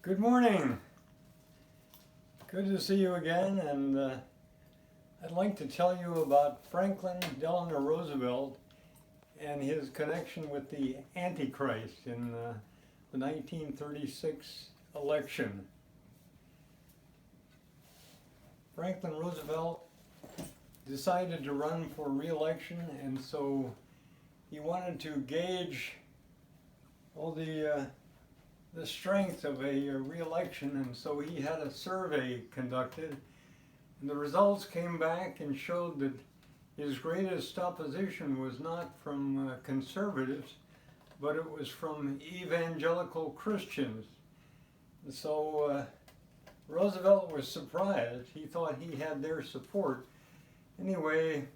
Good morning. Good to see you again, and I'd like to tell you about Franklin Delano Roosevelt and his connection with the Antichrist in the 1936 election. Franklin Roosevelt decided to run for re-election, and so he wanted to gauge all the strength of a re-election, and so he had a survey conducted, and the results came back and showed that his greatest opposition was not from conservatives, but it was from evangelical Christians. And so Roosevelt was surprised. He thought he had their support. Anyway,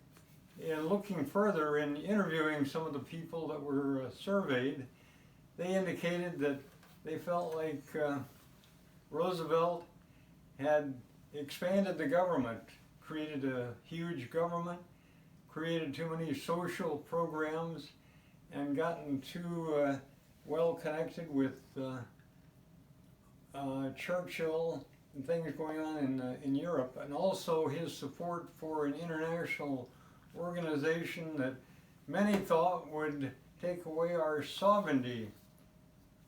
in looking further, in interviewing some of the people that were surveyed, they indicated that they felt like Roosevelt had expanded the government, created a huge government, created too many social programs, and gotten too well connected with Churchill and things going on in Europe, and also his support for an international organization that many thought would take away our sovereignty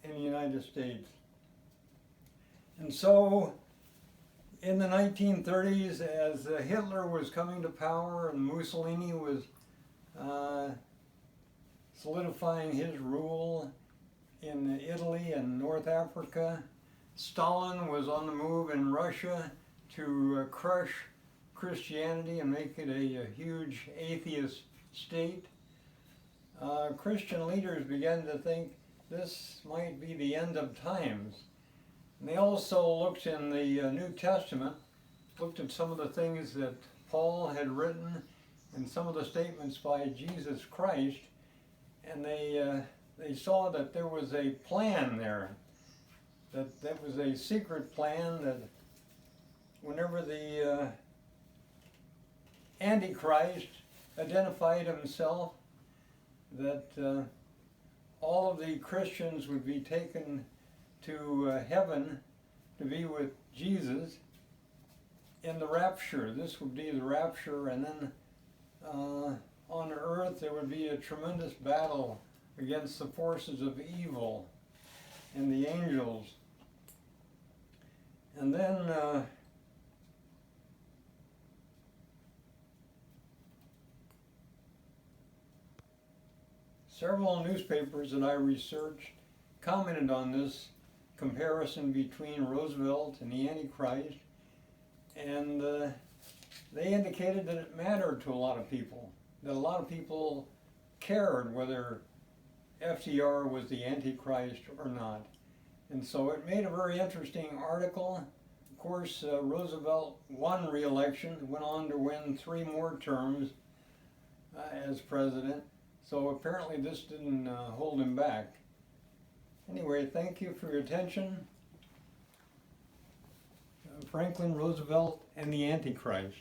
in the United States. And so in the 1930s, as Hitler was coming to power and Mussolini was solidifying his rule in Italy and North Africa, Stalin was on the move in Russia to crush Christianity and make it a huge atheist state. Christian leaders began to think this might be the end of times. And they also looked in the New Testament, looked at some of the things that Paul had written and some of the statements by Jesus Christ, and they saw that there was a plan there, that was a secret plan, that whenever the Antichrist identified himself, that all of the Christians would be taken to heaven to be with Jesus in the rapture. This would be the rapture, and then on earth there would be a tremendous battle against the forces of evil and the angels. And then several newspapers that I researched commented on this comparison between Roosevelt and the Antichrist, and they indicated that it mattered to a lot of people, that a lot of people cared whether FDR was the Antichrist or not. And so it made a very interesting article. Of course, Roosevelt won re-election, went on to win 3 more terms as president. So apparently this didn't hold him back. Anyway, thank you for your attention. Franklin Roosevelt and the Antichrist.